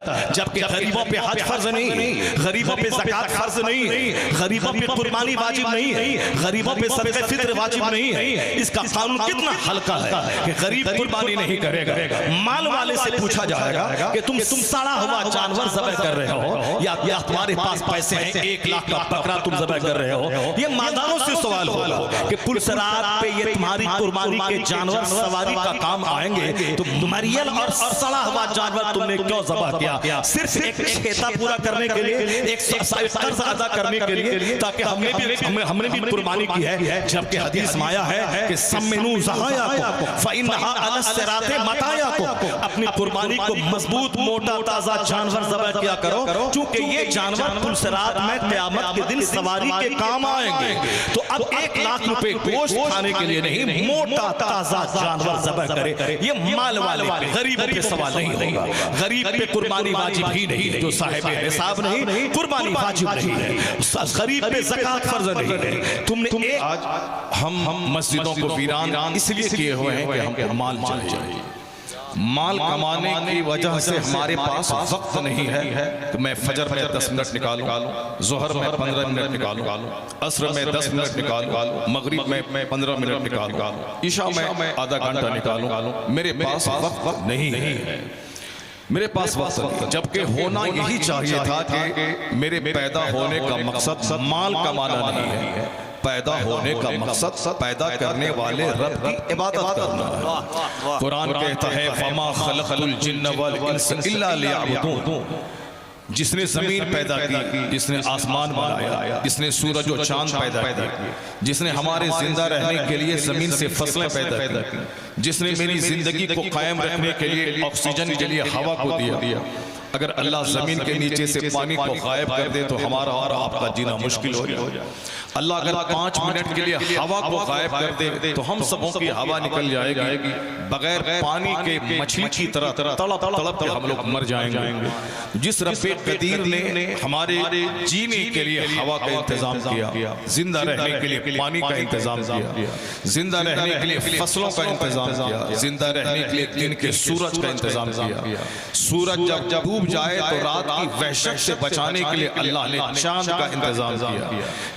जबकि गरीबों पे हज फर्ज नहीं, गरीबों पे ज़कात फर्ज नहीं, गरीबों पे कुर्बानी वाजिब नहीं है, गरीबों पे सदक़े फित्र वाजिब नहीं है। इसका कानून कितना हल्का है कि गरीब कुर्बानी नहीं करेगा। माल वाले से पूछा जाएगा कि तुम सड़ा हुआ जानवर ज़बह कर रहे हो या तुम्हारे पास पैसे हैं 1 लाख का बकरा तुम ज़बह कर रहे हो। ये मालदारों से सवाल होगा कि पुलसरात पे ये तुम्हारी कुर्बानी के जानवर सवारी का काम आएंगे, तो मरियल और सड़ा हुआ जानवर तुमने क्यों ज़बह किया? सिर्फ एक खेता पूरा करने के लिए, एक कर्ज अदा करने के लिए, ताकि हमने भी कुर्बानी की है। जबकि हदीस में आया है कि सम्मिनू ज़हायाकुम फ़इन्नहा अला सिराते मतायाकुम, अपनी कुर्बानी को मजबूत मोटा ताजा जानवर ज़बह किया करो, क्योंकि ये जानवर पुलसरात में क़यामत के दिन सवारी के काम आएंगे। तो अब 1 लाख रुपए गोश्त खाने के लिए नहीं, मोटा ताजा जानवर ज़बह करे। ये माल वाले पे, गरीब पे सवाल नहीं होगा। गरीब पे कुर्बानी वाजिब ही नहीं है, जो साहिब निसाब नहीं, कुर्बानी वाजिब नहीं है। गरीब पे ज़कात फर्ज नहीं है। तुमने आज हम मस्जिदों को वीरान इसलिए किए हुए हैं कि हमको माल चाहिए। माल कमाने की वजह से हमारे पास वक्त नहीं है कि मैं फजर में 10 मिनट निकालूं, ज़ोहर में 15 मिनट निकालूं, असर में 10 मिनट निकालूं, मगरिब में 15 मिनट निकालूं, ईशा में आधा घंटा निकालूं। मेरे पास वक्त नहीं है, मेरे पास वक्त नहीं। जबकि होना यही चाहिए था कि मेरे पैदा होने का मकसद माल कमाना नहीं है, पैदा होने का मकसद पैदा करने वाले रब की इबादत करना है। कुरान कहता है फमा खलक़तुल जिन्न वल इंस इल्ला लियअबुदून, जिसने जमीन पैदा की, जिसने आसमान बनाया, जिसने सूरज और चांद पैदा किया, जिसने हमारे जिंदा रहने के लिए जमीन से फसलें पैदा की, जिसने मेरी जिंदगी को कायम रखने के लिए ऑक्सीजन के लिए हवा को दिया। अगर अल्लाह जमीन के नीचे से पानी को गायब कर दे तो हमारा और आपका जीना मुश्किल हो जाए। अल्लाह अगर 5 मिनट के लिए हवा को गायब कर दे तो हम सबों की हवा निकल जाएगी, बगैर पानी के मछली की तरह तड़प तड़प के हम लोग मर जाएंगे। जिस रब्बे कदीर ने हमारे जीने के लिए हवा का इंतजाम किया, जिंदा रहने के लिए पानी का इंतजाम किया, जिंदा रहने के लिए फसलों का इंतजाम किया, जिंदा रहने के लिए दिन के सूरज का इंतजाम किया। सूरज जब डूब जाए तो रात की वहशत से बचाने के लिए अल्लाह ने चांद का इंतजाम किया।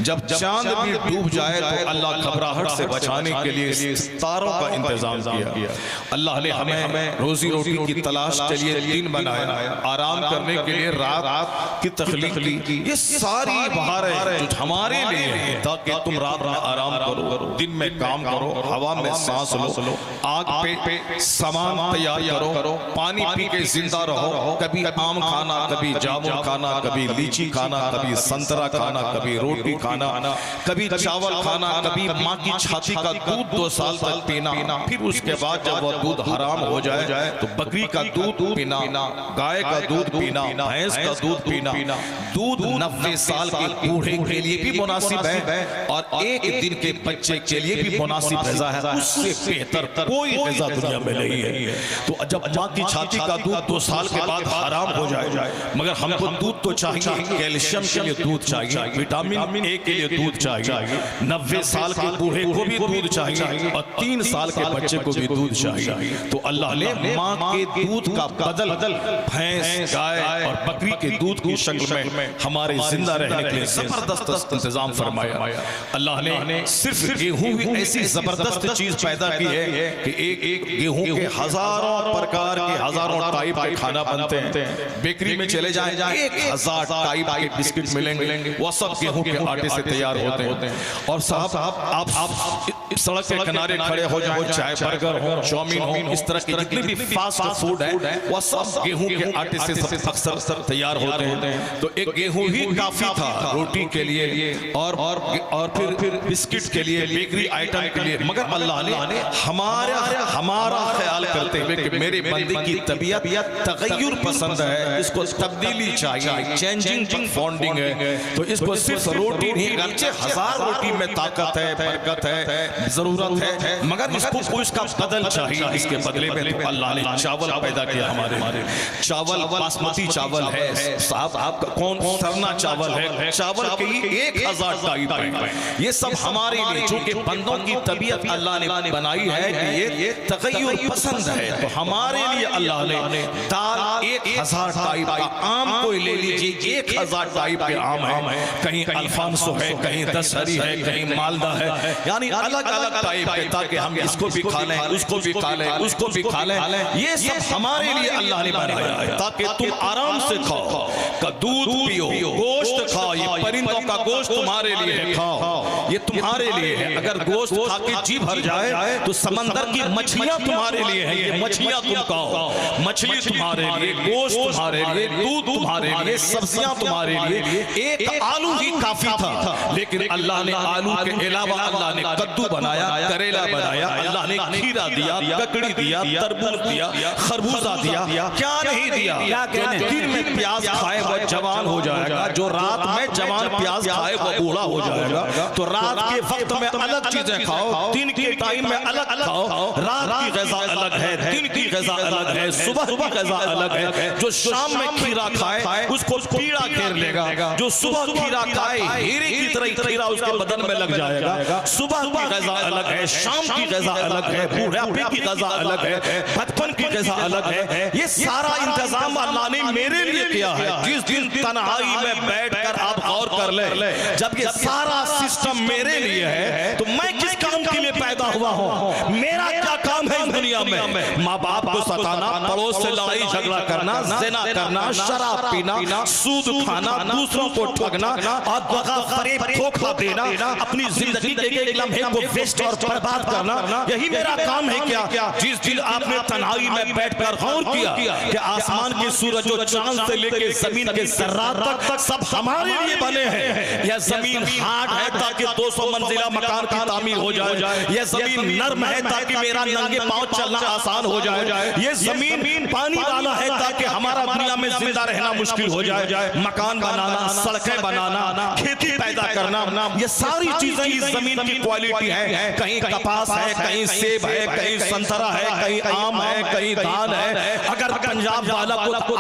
जब चांद भी डूब जाए तो अल्लाह घबराहट से बचाने के लिए तारों का इंतजाम किया। अल्लाह ने हमें रोजी रोटी की तलाश के लिए दिन बनाया, आराम करने के लिए रात की तख्लीक की। ये सारी बहारें जो हमारे लिए हैं ताकि तुम रात में आराम करो, दिन में काम करो, हवा में सांस लो, आग पे सामान तैयार करो, पानी पी के जिंदा रहो। कभी आम खाना, कभी जामुन खाना, कभी लीची खाना, कभी संतरा खाना, कभी रोटी खाना, कभी चावल खाना, कभी माँ की छाती का दूध 2 साल तक पीना। फिर उसके बाद जब वह दूध हराम हो जाए तो बकरी का दूध पीना, गाय का दूध पीना, भैंस का दूध पीना। दूध 90 साल के बूढ़े के लिए भी मुनासिब है और 1 दिन के बच्चे के लिए भी मुनासिब ग़िज़ा है। उससे बेहतर कोई ग़िज़ा दुनिया में नहीं है। तो जब माँ की छाती का दूध 2 साल के बाद हराम हो जाए, मगर हमको दूध तो चाहिए, कैल्शियम के लिए दूध चाहिए, विटामिन ए के लिए दूध चाहिए, 90 साल के बूढ़े को भी दूध चाहिए और 3 साल के बच्चे को भी दूध चाहिए। तो अल्लाह ने माँ के दूध का बदल भैंस, गाय और बकरी के दूध की शक्ल में हमारे जिंदा रहने के लिए जबरदस्त इंतजाम फरमाया। अल्लाह ने सिर्फ गेहूं भी ऐसी जबरदस्त चीज पैदा की है कि एक गेहूं के हजारों प्रकार के, हजारों टाइप के खाना बनते हैं। बेकरी में चले जाएं 1000 टाइप के बिस्किट मिलेंगे, वो सब गेहूं के आटे से तैयार होते हैं। और साहब आप सड़क के किनारे खड़े हो जाओ, चाहे बर्गर हो, चाउमीन हो, इस तरह के जितने भी फास्ट फूड है वो सब गेहूं के आटे से अक्सर तैयार होते हैं। तो एक गेहूं ही काफी था रोटी के लिए और फिर बिस्किट के लिए, बेकरी आइटम के लिए। मगर अल्लाह ने हमारा ख्याल करते हुए कि मेरे बंदे की तबीयत तगय्युर पसंद है, इसको तब्दीली चाहिए, चेंजिंग फॉन्डिंग है, तो इसको सिर्फ रोटी नहीं, 1000 रोटी में ताकत है, बरकत है, जरूरत है, मगर इसको इसका बदल चाहिए। इसके बदले में तो अल्लाह ने चावल पैदा किया। हमारे चावल बासमती चावल है साहब, आपका कौन सरना चावल है, चावल के 1000 टाइप है। ये सब हमारे लिए, जो कि बंदों की तबीयत अल्लाह ने बनाई है कि ये तगय्युर पसंद है, तो हमारे लिए अल्लाह ने दाल 1000 टाइप का, आम कोई ले लीजिए 1000 टाइप के आम है, कहीं अल्फांसो है, कहीं दशहरी है, कहीं मालदा है, यानी अलग अलग टाइप है, ताकि हम इसको भी खा लें, उसको भी खा लें, उसको भी खा लें। ये सब हमारे लिए अल्लाह ने बनाया है ताकि तुम आराम से खाओ, का दूध पियो, गोश्त खाओ, ये परिंदों का गोश्त तुम्हारे लिए है, खाओ, ये तुम्हारे लिए है। अगर गोश्त खा के जी भर जाए तो समंदर की मछलियां तुम्हारे लिए है, ये मछलियां तुम खाओ, मछली तुम्हारे लिए, गोश्त तुम्हारे लिए, दूध तुम्हारे लिए, सब्जियां तुम्हारे लिए। एक आलू ही काफी था, लेकिन अल्लाह ने आलू के अलावा अल्लाह ने कद्दू बनाया, करेला बनाया, अल्लाह ने खीरा दिया, ककड़ी दिया, तरबूज दिया, खरबूजा दिया, क्या नहीं दिया। जो दिन में प्याज खाए वो जवान हो जाएगा, जो रात में जवान प्याज खाए वो बूढ़ा हो जाएगा। तो रात के वक्त में अलग चीजें खाओ, दिन के टाइम में अलग खाओ। रात की ग़िज़ा अलग है, दिन की ग़िज़ा अलग है, सुबह की ग़िज़ा अलग है। जो शाम में खीरा खाए उसको पीड़ा घेर लेगा, जो सुबह खीरा खाए हीरे की तरह खीरा उसके बदन में लग जाएगा। सुबह की ग़िज़ा अलग है, शाम की ग़िज़ा अलग है, बुढ़ापे की ग़िज़ा अलग है, बचपन की ग़िज़ा अलग है। ये सारा इंतजाम अल्लाह ने मेरे लिए किया है। जिस दिन तन्हाई में बैठकर आप गौर कर ले, जब ये सारा सिस्टम मेरे लिए है तो मैं किस काम के लिए पैदा हुआ हूँ, मेरा क्या काम है दुनिया में? माँ बाप को सताना, पड़ोस से लड़ाई झगड़ा करना, ज़िना करना, शराब पीना, सूद खाना, दूसरों को ठगना और दगा फरेब धोखा देना, अपनी जिंदगी के एक लम्हे को वेस्ट और बर्बाद करना, यही मेरा काम है क्या? जिस दिन आपने तन्हाई में बैठकर गौर किया कि आसमान के सूरज और चांद से लेकर जमीन के ज़र्रात तक सब हमारे लिए बने हैं। यह जमीन हार्ड है ताकि 200 मंजिला मकान की तामीर हो जाए, यह जमीन नर्म है ताकि मेरा नंगे पांव चलना आसान हो जाए, यह जमीन पानी वाला है ताकि हमारा दुनिया में जिंदा रहना मुश्किल हो जाए। मकान बनाना, सड़कें बनाना, खेती पैदा करना, ये सारी चीजें इस जमीन की क्वालिटी है। कहीं कपास है, कहीं सेब है, कहीं संतरा है, कहीं आम है, कहीं धान है। अगर पंजाब वाला को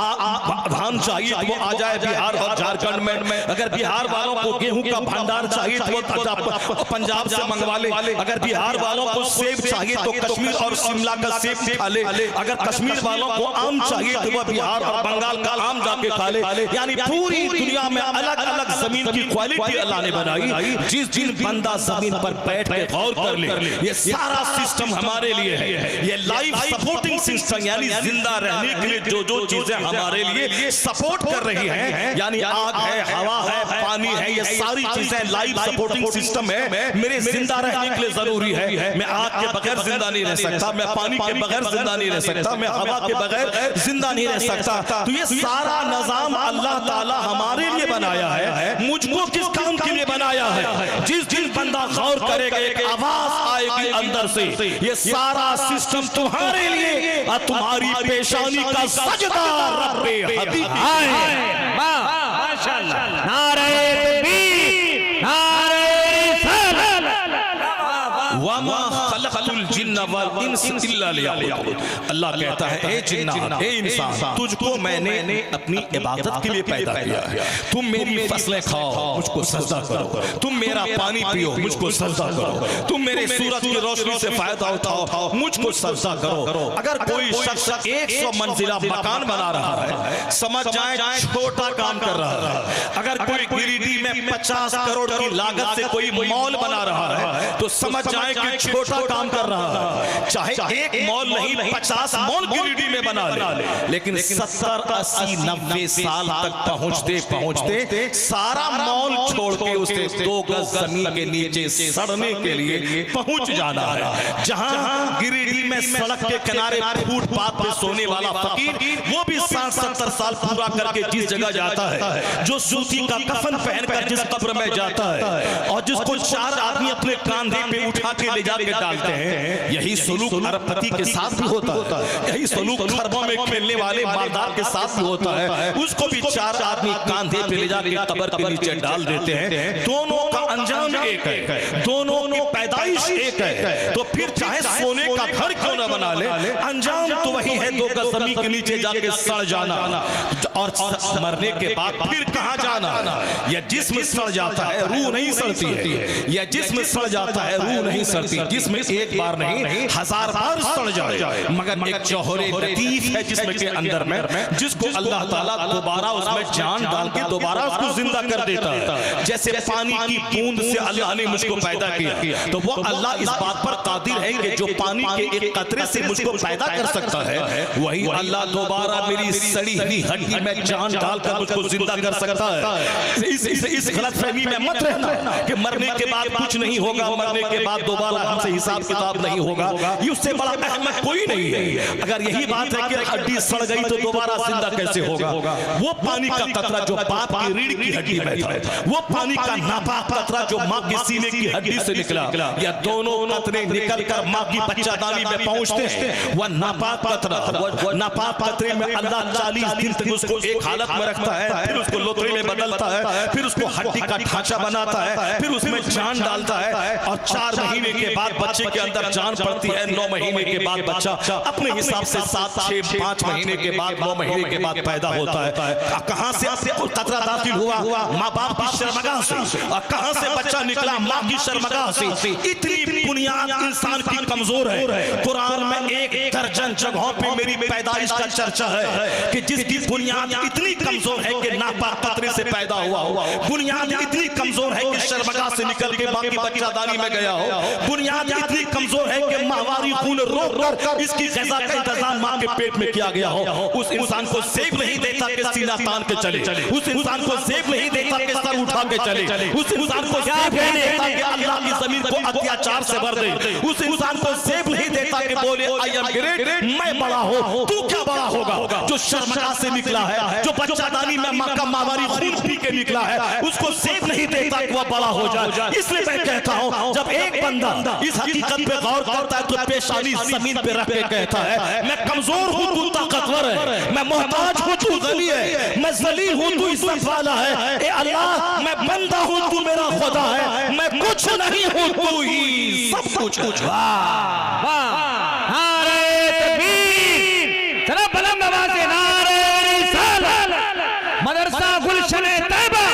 धान चाहिए तो वो आ जाए बिहार और झारखंड में, अगर बिहार वालों को गेहूं का भंडार चाहिए तो वो पंजाब से मंगवा ले, अगर बिहार वालों को सेब चाहिए तो कश्मीर और शिमला का सेब खा ले, अगर कश्मीर वालों को आम चाहिए तो वह बिहार और बंगाल का आम जाके खा ले। यानी पूरी दुनिया में अलग अलग जमीन की क्वालिटी अल्लाह ने बनाई। जिस दिन बंदा जमीन पर बैठ के गौर कर ले, ये सारा सिस्टम हमारे लिए है। ये लाइफ सपोर्टिंग सिस्टम, यानी जिंदा रहने के लिए जो जो चीजें हमारे लिए सपोर्ट कर रही हैं, यानी आग है, हवा है, पानी है, ये सारी चीजें लाइफ सपोर्टिंग सिस्टम है, मेरे जिंदा रहने के लिए जरूरी है। मैं आग के बगैर जिंदा नहीं रह सकता, मैं पानी के बगैर जिंदा नहीं रह सकता, मैं हवा के बगैर जिंदा नहीं रह सकता। तो ये सारा निजाम अल्लाह ताला हमारे लिए बनाया है। मुझको किस काम के लिए बनाया है? जिस दिन बंदा गौर करेगा एक आवाज आएगी अंदर से, ये सारा सिस्टम तुम्हारे लिए और तुम्हारी पेशानी का सजदा रब्बे हबीब। माशाअल्लाह, नारे तकबीर, नारे वमा खलक़तुल जिन्न वल इंस इल्ला लियअबुदून। अल्लाह कहता है, ए जिन्नात, ए इंसान, तुझको मैंने अपनी इबादत के लिए पैदा किया है। तुम मेरी फसलें खाओ, मुझको सजदा करो, तुम मेरा पानी पियो, मुझको सजदा करो, तुम मेरे सूरज की रोशनी से फायदा उठाओ, मुझको सजदा करो। अगर कोई शख्स 100 मंजिला मकान बना रहा है, समझ जाए छोटा काम कर रहा है। अगर कोई गिरिडीह में 50 करोड़ की लागत से कोई मॉल बना रहा है तो समझ जाए कि छोटा काम कर रहा है। चाहे एक मॉल नहीं 50 मॉल गिरिडीह में बना ले, लेकिन 70, 80, 90 साल तक पहुंचते पहुंचते सारा मॉल छोड़ के उसे 2 गज जमीन के नीचे सड़ने के लिए पहुंच जाना है। जहां गिरिडीह में में सड़क के किनारे फुटपाथ पे सोने वाला फकीर, वो भी 60-70 साल पूरा करके जिस जगह जाता है, जो सूती का कफन पहनकर जिस कब्र में जाता है और जिसको 4 आदमी अपने कांधे पे उठा के ले जाके डालते हैं, यही सलूक अरबपति के साथ भी होता है, यही सलूक खरबों में खेलने वाले मालदार के साथ भी होता है। उसको भी 4 आदमी कांधे पे ले जाके कब्र के नीचे डाल देते हैं। दोनों का अंजाम एक है, दोनों की पैदाइश एक है। तो फिर चाहे सोने का घर क्यों ना बना ले, अंजाम तो वही है, 2 गज जमीन के नीचे जाके सड़ जाना और मरने के बाद फिर कहां जाना। यह जिस्म सड़ जाता है, रूह नहीं सड़ती है। यह जिस्म सड़ जाता है, रूह नहीं सड़ती। जिस्म एक बार नहीं 1000 बार सड़ जाए, मगर एक जौहरे लतीफ है जिस्म के अंदर में, जिसको अल्लाह ताला दोबारा उसमें जान डाल के दोबारा उसको जिंदा कर देता है। जैसे पानी की बूंद से अल्लाह ने मुझको पैदा किया, तो वो अल्लाह इस बात पर कादिर है कि जो पानी के एक कतरे से मुझको पैदा कर सकता है, वही अल्लाह दोबारा मेरी सड़ी हुई हड्डी में जान डालकर मुझको जिंदा कर सकता है। इस गलतफहमी में मत रहना कि मरने के बाद कुछ नहीं होगा, मरने के बाद दोबारा हमसे हिसाब किताब नहीं होगा। ये उससे बड़ा अहमद कोई नहीं है। अगर यही बात है कि हड्डी सड़ गई तो दोबारा जिंदा कैसे होगा? वो पानी का कतरा जो बाप की रीढ़ की हड्डी में था, वो पानी का नापाक कतरा जो माँ के सीने की हड्डी से निकला, या दोनों कतरे निकल कर माँ की बच्चादानी में पहुंचते हैं, वह नापाक कतरा, वो नापाक कतरे में अल्लाह 40 दिन तक उसको एक हालत में रखता है, फिर उसको लोथड़ी में बदलता है, फिर उसको हड्डी का ढांचा बनाता है, फिर उसमें जान डालता है और 4 महीने के बाद बच्चे के अंदर जान पड़ती है। 9 महीने के बाद बच्चा अपने हिसाब से 7, 6, 5 महीने के बाद 9 महीने के बाद पैदा होता है। कहां से कतरा दाखिल हुआ? माँ बाप की शर्मगाह से। और कहां से बच्चा निकला? माँ की शर्मगाह से। इतनी बुनियाद इंसान की कमजोर है। कुरान में 1 दर्जन जगहों पे मेरी पैदाइश का चर्चा है कि जिसकी बुनियाद इतनी कमजोर है कि नापाक कतरे से पैदा हुआ हो, बुनियाद इतनी कमजोर है कि शर्मगाह से निकल के माँ की बच्चादानी में गया हो, बुनियाद इतनी कमजोर है कि माहवारी खून रोक कर इसकी ग़िज़ा का इंतजाम माँ के पेट में किया गया हो। उस इंसान को सेब नहीं देता कि सीना तान के चले, उस इंसान को सेब नहीं देता कि सर उठा के चले, उस इंसान को सेब नहीं देता कि अल्लाह की जमीन को अत्याचार से भर दे, उस इंसान को सेब नहीं देता कि बोले आई एम ग्रेट, मैं बड़ा हूं, तू क्या बड़ा होगा? जो शर्मगाह से निकला है, जो बच्चादानी में माँ का माहवारी खून पी के निकला है, उसको सेब नहीं देता कि वह बड़ा हो जाए। इसलिए मैं कहता हूं, जब एक बंदा इस हकीकत पे गौर करता है तो पेशानी जमीन पे रख के कहता है, मैं कमजोर हूं, तू ताकतवर है, मैं मोहताज हूं, तू गनी है, मैं जलील हूं, तू इज्जत वाला है, ए अल्लाह मैं बंदा हूं, तू मेरा खुदा है, मैं कुछ नहीं हूं, तू ही सब कुछ। वाह वाह, नारे तकबीर, जरा बुलंद आवाज से नारे रिसालत, मदरसा गुलशन तैयबा,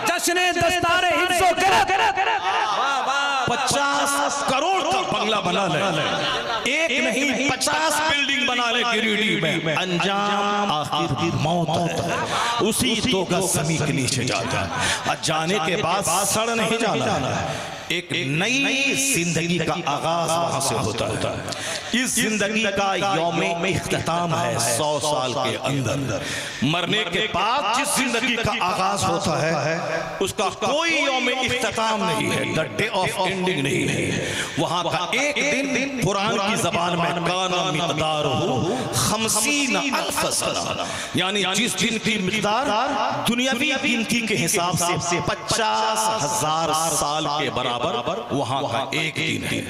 जश्न दस्तारे हिफ्ज़ो क़िरात, 50 करोड़ का बंगला बना ले, एक नहीं 50 बिल्डिंग बना ले गिरिडीह में, अंजाम आखिर मौत है। उसी 2 गज ज़मीन के नीचे जाता है और जाने के बाद सड़ नहीं जाना, एक नई जिंदगी का आगाज वहां से होता है। इस जिंदगी का यौम इख्तिताम है 100 साल के अंदर। मरने के बाद जिस जिंदगी का आगाज होता है उसका कोई यौम इख्तिताम नहीं है, द डे ऑफ एंडिंग नहीं है। वहां का एक दिन कुरान की जबान में काना मिक़दारुहु 50 अल्फ सना, यानी जिस दिन की मिक़दार दुनियावी गिनती के हिसाब से 50,000 साल के बराबर वहां का एक दिन है।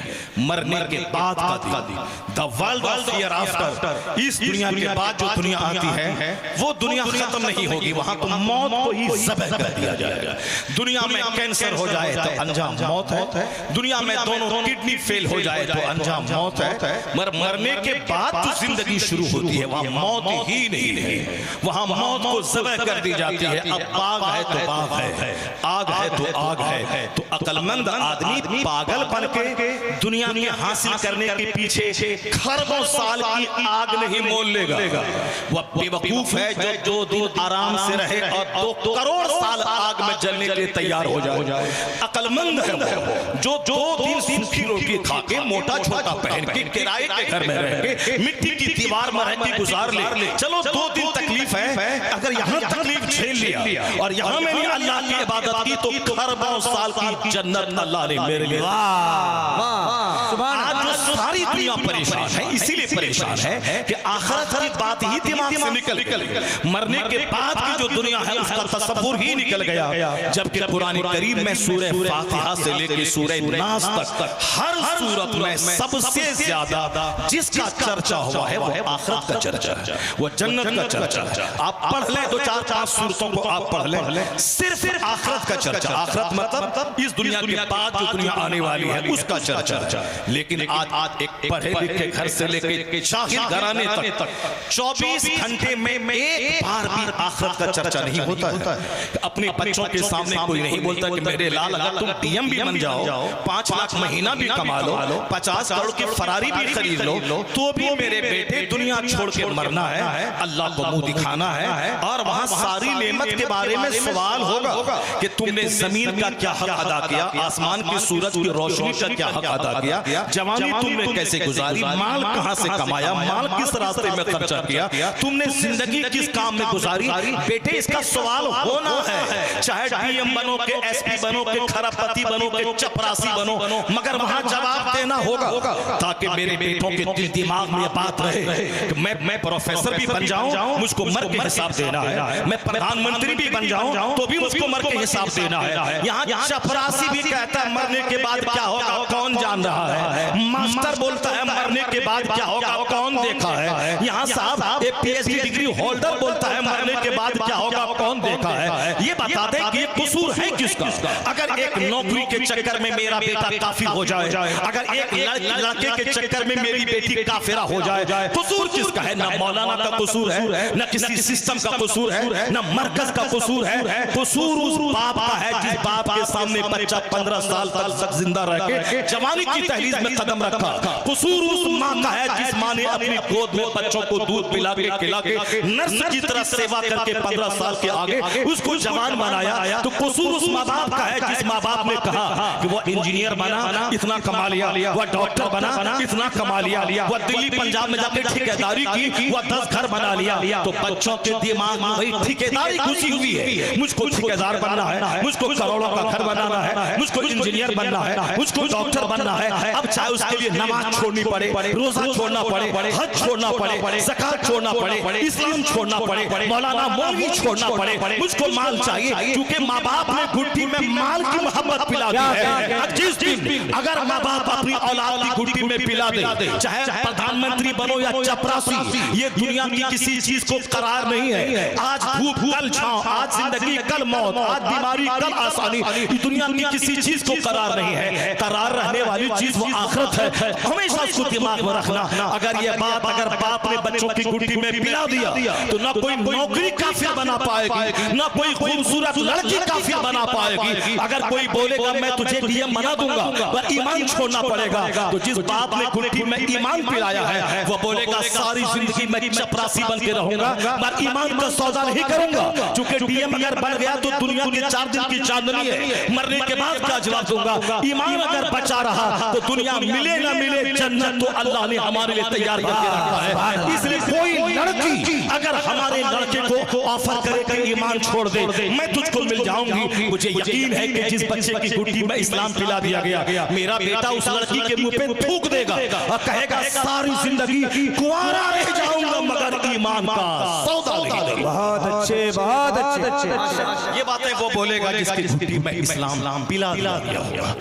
मरने के बाद का दिन, the world of here after, इस दुनिया के बाद जो दुनिया आती है वो दुनिया खत्म नहीं होगी, वहां तो मौत को ही ज़बह कर दिया जाएगा। दुनिया में कैंसर हो जाए तो अंजाम मौत है, दुनिया में दोनों किडनी फेल हो जाए तो अंजाम मौत है, मगर मरने के बाद जो जिंदगी शुरू होती है वहां मौत ही नहीं है, वहां मौत को ज़बह कर दी जाती है। अब बाग है तो बाग है, आग है तो आग है। तो अक्लमंद आदमी पागल बन के दुनिया में हासिल करने के पीछे खरबों साल की आग नहीं मोल लेगा। वह बेवकूफ है जो 2 दिन आराम से रहे और 2 करोड़ साल आग में जलने के लिए तैयार हो जाए। अक्लमंद है वो जो 2 दिन सूखी रोटी खा के मोटा छोटा पहन के किराए के घर में रह के मिट्टी की दीवार में रह के गुजार ले। चलो 2 दिन तकलीफ है, अगर यहाँ तकलीफ झेल लिया और यहाँ मैंने अल्लाह की इबादत की तो खरबों साल की जन्नत अल्लाह ने मेरे लिए। आज जो सारी दुनिया परेशान है, इसीलिए परेशान है कि आखिरत की बात ही दिमाग से निकल गई, मरने के बाद की जो दुनिया है उसका तसव्वुर ही निकल गया। जबकि कुरान करीम में सूरह फातिहा से लेकर सूरह नास तक हर सूरत में सबसे ज्यादा जिसका चर्चा हुआ है वो आखिरत का चर्चा है, वो जन्नत का चर्चा है। आप पढ़ लें, दो चार पांच सूरतों को आप पढ़ लें, सिर्फ आखिरत का चर्चा। आखिरत मतलब इस दुनिया के बाद जो दुनिया आने वाली है उसका चर्चा। लेकिन आज एक पढ़े लिखे घर से लेकर शाहिद घराने तक 24 घंटे में एक बार भी आखिरत का चर्चा नहीं होता है। अपने बच्चों के सामने कोई नहीं बोलता कि मेरे लाल अगर तुम पीएम भी बन जाओ, 5 लाख महीना भी कमा लो, 50 करोड़ की फरारी भी खरीद लो, तो भी मेरे बेटे दुनिया छोड़ के मरना है, अल्लाह को मुंह दिखाना है, और वहां सारी नेमत के बारे में सवाल होगा कि तुमने जमीन का क्या हक अदा किया, आसमान के सूरज की रोशनी का क्या हक अदा किया, जवानी तुमने कैसे गुजारी, माल कहां से कमाया, माल किस रास्ते में खर्चा किया, तुमने जिंदगी किस काम में गुजारी। बेटे इसका सवाल होना है, चाहे डीएम बनो के एसपी बनो के खरबपति बनो के चपरासी बनो, मगर वहां जवाब देना होगा, ताकि मेरे बेटों के दिल दिमाग में बात रहे कि मैं प्रोफेसर भी बन जाऊं, मुझको मर के हिसाब देना है, मैं प्रधानमंत्री भी बन जाऊं तो भी मुझको मर के हिसाब देना है। यहाँ चपरासी भी कहता है मरने के बाद क्या होगा कौन जान रहा है, मास्टर बोलता है मरने के बाद क्या होगा कौन देखा है, यहाँ साहब एक पीएचडी डिग्री होल्डर बोलता है मरने के बाद क्या होगा कौन देखा है। ये बता दे कि ये कसूर है किसका। अगर एक नौकरी के चक्कर में मेरा बेटा काफिर हो जाए, अगर एक लड़के के चक्कर में मेरी बेटी काफिरा हो जाए, कसूर किसका है? ना मौलाना का कसूर है, ना किसी सिस्टम का कसूर है, ना मरकज का कसूर है, कसूर उस बाप का है जिस बाप के सामने बच्चा 15 साल तक जिंदा रह के जवानी की तहलीज में कदम रखा। कसूर उस माँ का है जिस माँ ने अपनी गोद में बच्चों को दूध पिला के खिला के नर्स की तरह सेवा करके 15 साल के आगे उसको जवान बनाया। तो कसूर उस माँ बाप का है जिस माँ बाप ने कहा कि वो इंजीनियर बना इतना कमा लिया, वह डॉक्टर बना इतना कमा लिया, वह दिल्ली पंजाब में जाकर ठेकेदारी की, वह 10 घर बना लिया। तो बच्चों के दिमाग में वही ठेकेदारी घुसी हुई है, मुझको ठेकेदार बनना है, मुझको करोड़ों का घर बनाना है, मुझको इंजीनियर बनना है, मुझको डॉक्टर बनना है। अब चाहे उसके लिए नमाज छोड़नी पड़े, रोजा छोड़ना पड़े, हज छोड़ना पड़े, ज़कात छोड़ना पड़े, इस्लाम छोड़ना पड़े, मौलाना मौलवी छोड़ना पड़े, मुझको माल चाहिए, क्योंकि माँ बाप ने घुट्टी में माल की मोहब्बत पिला दी है। जिस दिन अगर माँ बाप अपनी औलाद की घुट्टी में पिला दे, चाहे प्रधानमंत्री बनो या चपरासी, ये दुनिया की किसी चीज को करार नहीं है। आज धूप कल छांव, आज जिंदगी कल मौत, आज बीमारी कल आसानी, दुनिया की किसी चीज को करार नहीं है। करार रहने वाली चीज वो आखिरत है, हमेशा उसको दिमाग में रखना। अगर ये बात अगर बाप ने बच्चों की गुड्डी में पिला दिया तो ना कोई नौकरी काफिर बना पाएगी, ना कोई खूबसूरत लड़की काफिर बना पाएगी। अगर कोई बोलेगा मैं तुझे डीएम बना दूंगा, पर ईमान छोड़ना पड़ेगा, तो जिस बाप ने गुड्डी में ईमान पिलाया है वो बोलेगा सारी जिंदगी मैं चपरासी बन के रहूंगा, पर ईमान का सौदा नहीं करूंगा, क्योंकि डीएम अगर बन गया तो दुनिया के 4 दिन की चांदनी है, मरने के बाद क्या जवाब दूंगा। ईमान अगर बचा रहा तो दुनिया मिले ना मिले जन्नत तो अल्लाह ने हमारे लिए तैयार करके रखा है। इसलिए कोई लड़की अगर हमारे लड़के को ऑफर करे कि ईमान छोड़ दे मैं तुझको मिल जाऊंगी, मुझे यकीन है कि जिस बच्चे की गुड्डी में इस्लाम पिला दिया गया, मेरा बेटा उस लड़की के मुंह पे थूक देगा और कहेगा सारी जिंदगी कुंवारा रह जाऊंगा मगर ईमान का सौदा नहीं। बहुत अच्छे, बहुत अच्छे। ये बातें वो बोलेगा जिसकी गुड्डी में इस्लाम पिला दिया होगा।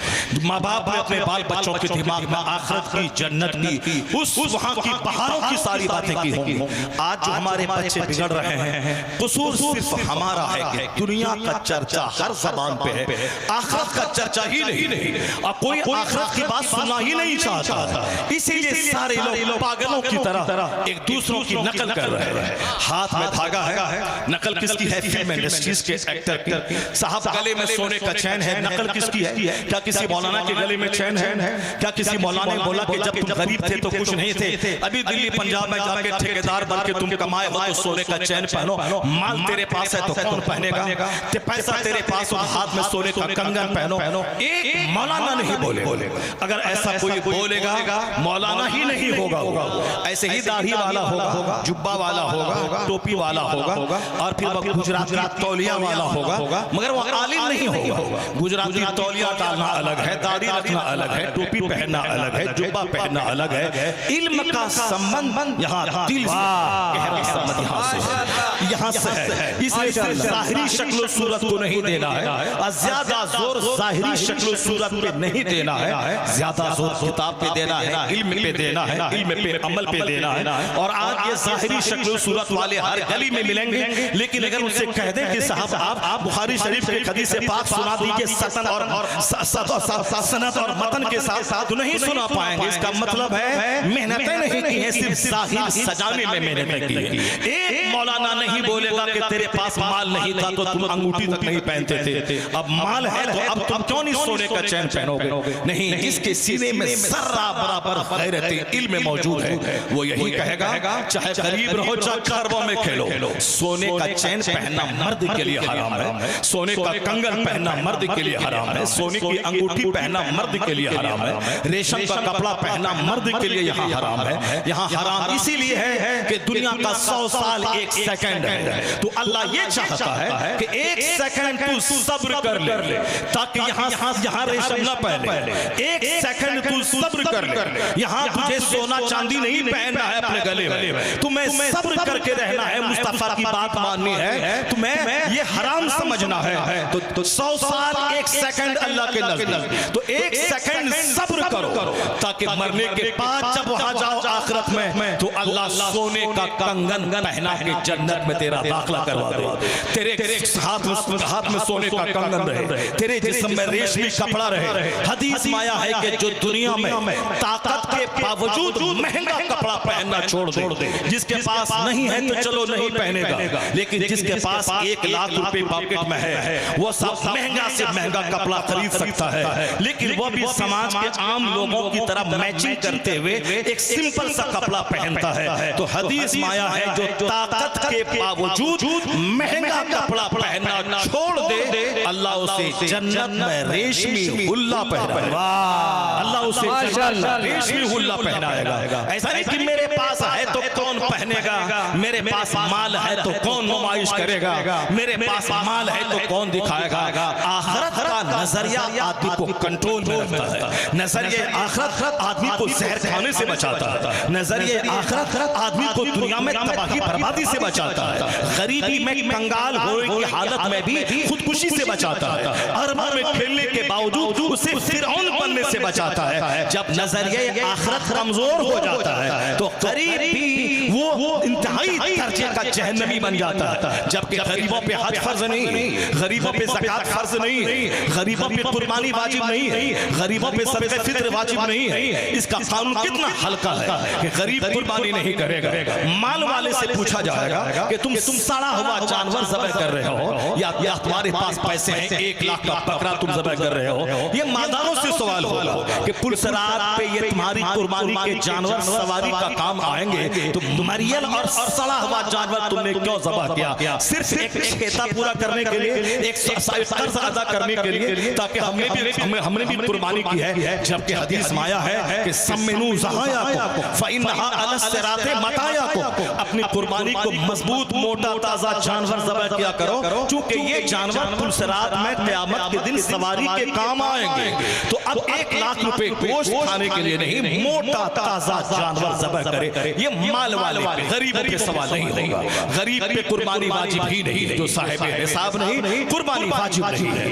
माँ बाप ने अपने बाल बच्चों के दिमाग में आखिरत की, जन्नत की, उस वहां की बहारों की सारी बातें की होंगी। आज जो हमारे बच्चे बिगड़ रहे हैं, कसूर सिर्फ हमारा है कि दुनिया का चर्चा हर जबान पे है, आखिरत का चर्चा ही नहीं, और कोई आखिरत की बात सुनना ही नहीं चाहता। इसीलिए सारे लोग पागलों की तरह एक दूसरों की नकल कर रहे हैं। हाथ में धागा है, नकल किसकी है? फिल्म इंडस्ट्रीज के एक्टर की। साहब गले में सोने का चैन है, नकल किसकी है? क्या किसी मौलाना के गले में चैन है? क्या किसी मौलाना ने बोला कि जब तुम गरीब थे तो कुछ नहीं थे, अभी दिल्ली पंजाब में जाके ठेकेदार बन के तुम कमाए हो तो सोने का चैन पहनो, माल तेरे पास है तो कौन पहनेगा, पैसा तेरे पास हो हाथ में सोने का कंगन पहनो, एक मौलाना नहीं बोले। अगर ऐसा कोई बोलेगा मौलाना ही नहीं होगा, ऐसे ही दाढ़ी वाला होगा, जुब्बा वाला होगा, टोपी वाला होगा, और फिर वह गुजराती तौलिया वाला होगा, मगर वो आलिम नहीं होगा। गुजराती तौलिया डालना अलग है, दाढ़ी रखना अलग है, टोपी पहनना अलग है, जुब्बा पहनना अलग है। इल्म का संबंध यहाँ दिल से, गहरा संबंध यहाँ से है। इसलिए ज़ाहिरी शक्ल सूरत को नहीं देना है, और ज्यादा जोर ज़ाहिरी शक्ल सूरत पे नहीं देना है, ज्यादा जोर किताब पे देना है, इल्म पे देना है, इल्म पे अमल पे देना है। और आज ये ज़ाहिरी शक्ल सूरत वाले हर गली में मिलेंगे, लेकिन अगर उनसे कह दें कि साहब आप बुखारी शरीफ के हदीस पाक सुना दीजिए सनद और मतन के साथ, तो नहीं सुना पाएंगे। इसका मतलब है मेहनतें नहीं की है, सिर्फ ज़ाहिर सजाने में मेहनतें की। एक मौलाना नहीं बोलेगा कि तेरे पास माल नहीं था तो तुम अंगूठी तक नहीं पहनते थे, अब माल है तो अब तुम क्यों नहीं सोने का चैन पहनोगे? नहीं, जिसके सीने में ज़र्रा बराबर गैरत इल्म मौजूद है वो यही कहेगा, चाहे गरीब रहो चाहे खरबों में खेलो, सोने का चैन पहनना मर्द के लिए हराम है, सोने का कंगन पहनना मर्द के लिए हराम है, सोने की अंगूठी पहनना मर्द के लिए हराम है, रेशम का कपड़ा पहनना मर्द के लिए यहाँ हराम है। यहाँ हराम इसीलिए है कि दुनिया का 100 साल 1 सेकंड है। तो अल्लाह ये चाहता है कि 1 सेकंड तू सब्र कर ले, ताकि यहाँ रेशम न पहने, 1 सेकंड तू सब्र कर ले। यहाँ तुझे सोना चांदी नहीं पहनना है अपने गले में, तुम्हें सब्र करके रहना है, मुस्तफा की बात माननी है, तुम्हें ये हराम समझना है। तो 100 साल 1 सेकंड अल्लाह के नज़दीक, तो 1 सेकंड सब्र करो, ताकि मरने के बाद जब वहां जाओ आखिरत में तो अल्लाह सोने का कंगन पहना के जन्नत में तेरा दाखिला करवा दे। तेरे हाथ में सोने का कंगन रहे, तेरे जिस्म में रेशमी कपड़ा रहे। हदीस में आया है कि जो दुनिया में ताकत के बावजूद महंगा कपड़ा पहनना छोड़ दे, जिसके पास नहीं है तो चलो नहीं पहनेगा, लेकिन जिसके पास 1 लाख रुपए पॉकेट में है वो सब महंगा से महंगा कपड़ा खरीद सकता है, लेकिन वो भी समाज के आम लोगों की तरह मैचिंग करते हुए एक सिंपल सा कपड़ा पहनता है। तो हदीस में आया है जो ताकत के बावजूद महंगा कपड़ा पहनना छोड़ दे, अल्लाह उसे जन्नत में रेशमी हुल्ला पहनाएगा। अल्लाह उसे रेशमी हुल्ला पहनाएगा। ऐसा नहीं कि मेरे पास है तो कौन पहनेगा, मेरे पास माल है तो कौन नुमाइश करेगा, मेरे पास माल है तो कौन दिखाएगा। आखिरत का नजरिया आदमी को कंट्रोल में रखता है, नजरिए आखिरत आदमी को जहर खाने से बचाता है, नजरिए आखिरत आदमी को दुनिया में तबाही बर्बादी से बचाता है, गरीबी में कंगाल होने की हालत में भी खुदकुशी से बचाता है, अरबों में खेलने के बावजूद उसे फिरौन बनने से बचाता है। जब नजरिए आखिरत कमजोर हो जाता है तो गरीब भी वो इंतहाई दर्जे का जहन्नमी बन जाता है। जबकि गरीबों पे हज फर्ज नहीं, गरीबों पे ज़कात फर्ज नहीं, गरीबों पे कुर्बानी वाजिब नहीं है, गरीबों पे सदक़े फित्र वाजिब नहीं है। इसका कानून कितना हल्का है कि गरीब कुर्बानी नहीं करेगा। माल वाले से पूछा जाएगा कि तुम सड़ा हुआ जानवर ज़बह कर रहे हो या तुम्हारे पास पैसे हैं 1 लाख का बकरा तुम ज़बह कर रहे हो, ये मादारों से सवाल होगा कि पुलसरात पे ये तुम्हारी कुर्बानी के जानवर सवारी का काम आएंगे, तो मरियल और सड़ा हुआ जानवर तुमने क्यों ज़बह किया? सिर्फ एक खेता पूरा करने के लिए, एक कर्ज अदा करने के लिए, ताकि हमने भी कुर्बानी की है। जबकि हदीस में आया है कि सम्मिनू ज़हायाकुम फ़इन्नहा अला सिराते मतायाकुम, अपनी कुर्बानी को मजबूत मोटा ताजा जानवर ज़बह किया करो, क्योंकि ये जानवर पुलसरात में क़यामत के दिन सवारी के काम आएंगे। तो अब 1 लाख रुपए गोश्त खाने के लिए नहीं, मोटा ताजा जानवर ज़बह करे, ये माल वाले पे, गरीब पे सवाल नहीं होगा। गरीब पे कुर्बानी वाजिब ही नहीं है, जो साहिब हिसाब नहीं कुर्बानी वाजिब नहीं है।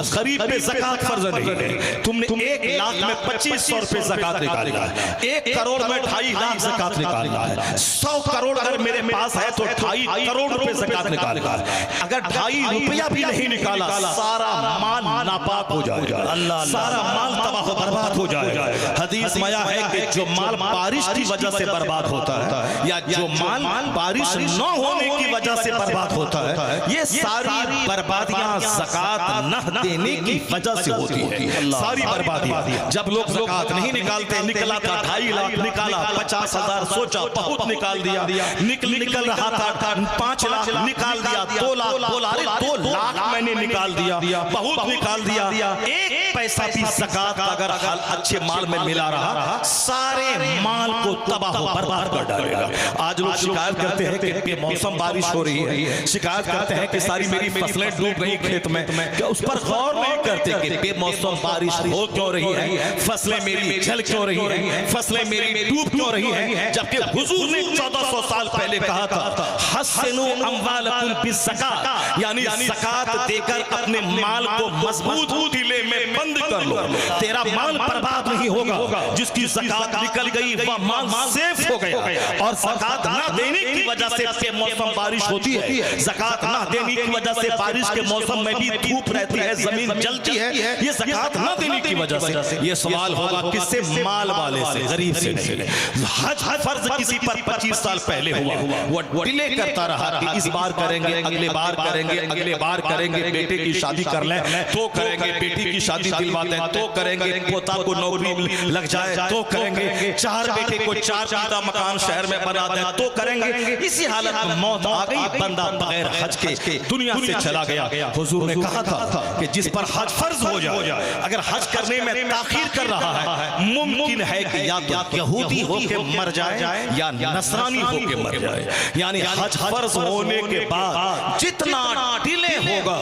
गरीब पे ज़कात फर्ज नहीं है। तुमने 1 लाख में 2500 रुपए ज़कात निकालना है, 1 करोड़ में 2.5 लाख ज़कात निकालना है, 100 करोड़ अगर मेरे पास है तो 2.5 करोड़ रुपए ज़कात निकालना है। अगर 2.5 रुपया भी नहीं निकाला, सारा माल नापाक हो जाएगा, सारा माल तबाह बर्बाद हो जाएगा। हदीस में आया है कि जो माल बारिश की वजह से बर्बाद होता है या जो माल बारिश न होने की वजह से बर्बाद होता है, ये सारी बर्बादियां ज़कात न देने की वजह से होती है। सारी बर्बादियां, जब लोग ज़कात नहीं निकालते, निकला था 2.5 लाख निकाला, 50,000 सोचा बहुत निकाल दिया, निकल रहा था 5 लाख निकाल दिया, 2 लाख बोला, अरे 2 लाख मैं मैंने निकाल दिया, बहुत निकाल दिया, एक पैसा भी ज़कात अगर अच्छे माल में मिला रहा, सारे माल को तबाह बर्बाद कर डालेगा। आज लोग शिकायत करते हैं कि बेमौसम बारिश हो रही है, शिकायत करते हैं कि सारी मेरी फसलें डूब गई खेत में, क्या उस पर गौर नहीं करते कि बेमौसम बारिश हो क्यों रही है, फसलें मेरी जल क्यों रही है, फसलें मेरी डूब क्यों रही है, जबकि हुजूर ने 1400 साल पहले कहा था हस्सिनु अम्वालकुम बिज़्ज़कात, यानी ज़कात देकर अपने माल को मजबूत किले में बंद कर लो, तेरा माल बर्बाद नहीं होगा। जिसकी ज़कात निकल गई वह माल सेफ हो गया। और ज़कात ना देने की वजह से बेमौसम बारिश होती है, ज़कात ना देने की वजह से बारिश के मौसम में भी धूप रहती है, जमीन जलती है, ये ज़कात ना देने की वजह से। ये सवाल होगा किससे? माल वाले से, गरीब से नहीं। हज फर्ज किसी पर 25 साल पहले हुआ, वो डिले करता रहा कि इस बार करेंगे, अगले बार करेंगे, अगले बार करेंगे, बेटे की शादी कर लें तो करेंगे, बेटी की शादी दिलवा दें तो करेंगे, पोता को नौकरी लग जाए तो करेंगे, 4 बेटे को 4 पीता मकान शहर में बना दें तो करेंगे। इसी हालत में मौत आ गई, बंदा बगैर हज के दुनिया से चला गया। हुजूर ने कहा था कि जिस पर हज फर्ज हो जाए, अगर हज करने में ताखीर कर रहा है, मुमकिन है कि या तो यहूदी होके मर जाए या नसरानी होके मर जाए। यानी हज फर्ज होने के बाद जितना डिले होगा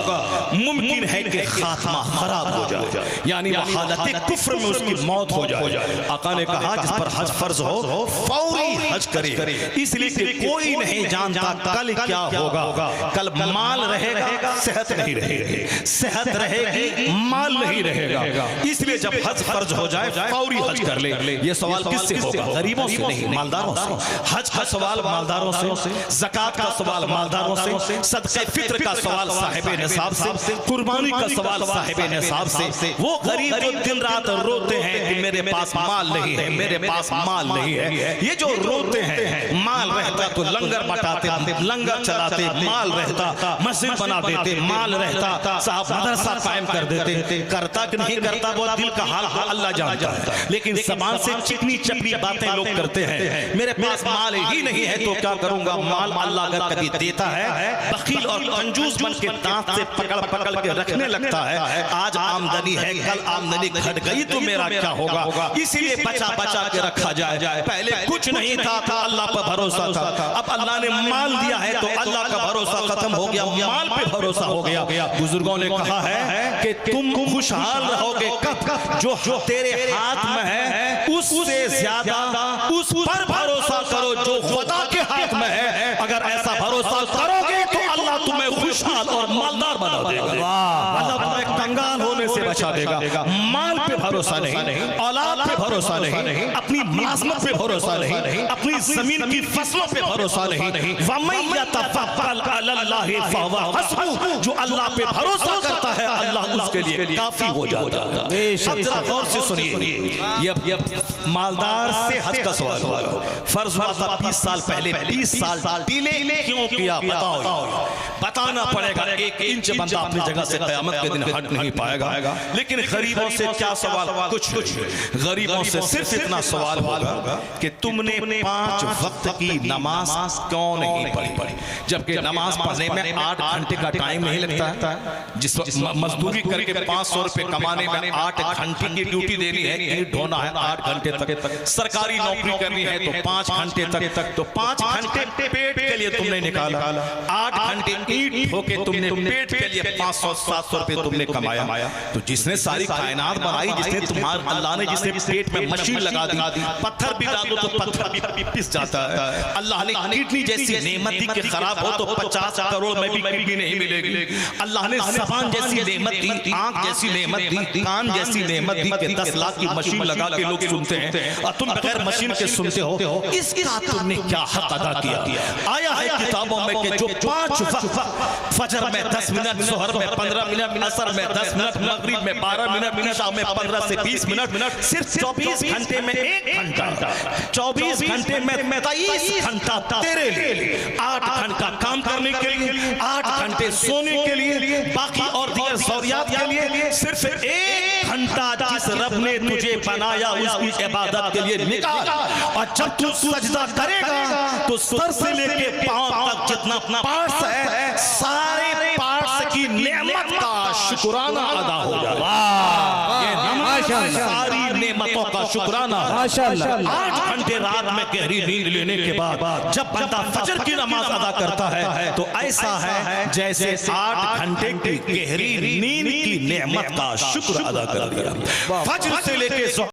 मुमकिन है कि खात्मा खराब हो जाए, यानी हालत कुफ्र में उसकी मौत हो जाए। आका ने कहा जिस पर हज फर्ज हो फौरी हज करे, इसलिए कि कोई नहीं जानता कल क्या होगा। कल माल रहेगा, सेहत नहीं रहेगी, सेहत रहेगी, माल नहीं रहेगा। इसलिए जब हज फर्ज हो जाए फौरी हज कर ले। ये सवाल किससे होगा? गरीबों से नहीं, मालदारों से। हज का सवाल मालदारों से, ज़कात का सवाल मालदारों से, सदक़े फित्र का सवाल साहिब निसाब से, कुर्बानी का सवाल साहिब निसाब से। वो गरीब जो दिन रात रोते हैं कि मेरे पास माल नहीं है, मेरे पास माल नहीं है, ये जो रोते हैं, माल रहता तो लंगर बटाते, लंगर चलाते, माल रहता मस्जिद बना देते, माल रहता साहब मदरसा कायम कर देते। करता कि नहीं करता वो दिल का हाल अल्लाह जानता है, लेकिन ज़बान से चिकनी चपड़ी बातें लोग करते हैं। मेरे पास माल ही नहीं है तो क्या करूंगा? माल अल्लाह अगर कभी देता है, बखील और कंजूस बन के दांत से पकड़ के रखने लगता है। आज आमदनी है, कल आमदनी घट गई तो मेरा क्या होगा? इसीलिए बचा के रखा जाए। पहले कुछ नहीं था, अल्लाह पर भरोसा था, अब अल्लाह ने माल दिया है तो अल्लाह का भरोसा खत्म हो गया, माल पे भरोसा हो गया। बुजुर्गों ने कहा है कि तुम खुशहाल रहोगे कब? जो तेरे हाथ में है उससे ज्यादा उस पर भरोसा करो जो खुदा के हाथ में है। अगर ऐसा भरोसा करोगे तो अल्लाह तुम्हें खुशहाल और मालदार बना देगा, अल्लाह तुम्हें कंगाल होने से बचा देगा। माल पे भरोसा नहीं, औलाद पे भरोसा नहीं, अपनी मुलाजमत पे भरोसा नहीं, अपनी जमीन की फसलों पे भरोसा नहीं। वमन यतवक्कल अलल्लाहि फहुवा हस्बुह, जो अल्लाह पे भरोसा करता है अल्लाह उसके लिए काफी हो जाता है। अब जरा गौर से सुनिए, ये मालदार से हज का सवाल हुआ। फर्ज हुआ था 20 साल पहले, 20 साल डिले क्यों किया? बताना पड़ेगा। 1 इंच बंदा अपनी जगह से क़यामत के दिन हट नहीं पाएगा। लेकिन गरीबों से क्या सवाल? कुछ गरीबों से सिर्फ इतना सवाल होगा कि तुमने 5 वक्त की नमाज क्यों नहीं पढ़ी? जबकि नमाज पढ़ने में 8 घंटे का टाइम नहीं लगता है। जिस मजदूरी करके 500 रुपए कमाने में 8 घंटे की ड्यूटी देनी है, ईंट ढोना है 8 घंटे तक, सरकारी नौकरी करनी है तो 5 घंटे तक, तो 5 घंटे पेट के लिए तुमने निकाला, 8 घंटे ईंट ठोके तुमने पेट के लिए 500-700 रुपए तुमने कमाया। तो जिसने सारी कायनात बनाई, जिसने तुम्हारे अल्लाह ने जिसने पेट में मशीन लगा दी, पत्थर भी डालो तो पत्थर भी पिस जाता है। अल्लाह ने किडनी जैसी नेमत दी कि खराब हो तो 50 करोड़ में भी किडनी नहीं मिलेगी। अल्लाह ने ज़बान जैसी नेमत दी, आंख जैसी नेमत दी, कान जैसी नेमत दी कि 10 लाख की मशीन लगा के लोग सुनते हैं और तुम बगैर मशीन के सुनते हो। इसका तुमने क्या हक अदा किया? आया है किताबों में कि जो 5 वक्त, फजर में 10 मिनट, जोहर में 15 मिनट, असर में 10 मिनट, मगरिब में 12 मिनट, इशा में 15 से 20 मिनट, सिर्फ 24 घंटे में 1 घंटा, 24 घंटे में 23 घंटा तेरे लिए, 8 घंटा काम करने के लिए, 8 घंटे सोने के लिए, बाकी और दीगर ज़रूरियात के लिए सिर्फ 1 घंटा जिस रब ने तुझे बनाया उसकी इबादत के लिए निकाल। और जब तू सजदा करेगा तो सर से लेके पांव तक जितना पार्ट्स है, सारे पार्ट्स की नेमत का शुक्राना अदा हो जाए। ये नमाज माशाअल्लाह। सारी नेमतों का शुक्राना है। माशाअल्लाह। 8 घंटे रात में गहरी नींद लेने के बाद जब बंदा फजर की नमाज अदा करता है तो ऐसा है जैसे 8 घंटे की गहरी नींद की नेमत का शुक्र अदा कर दिया। फजर से लेके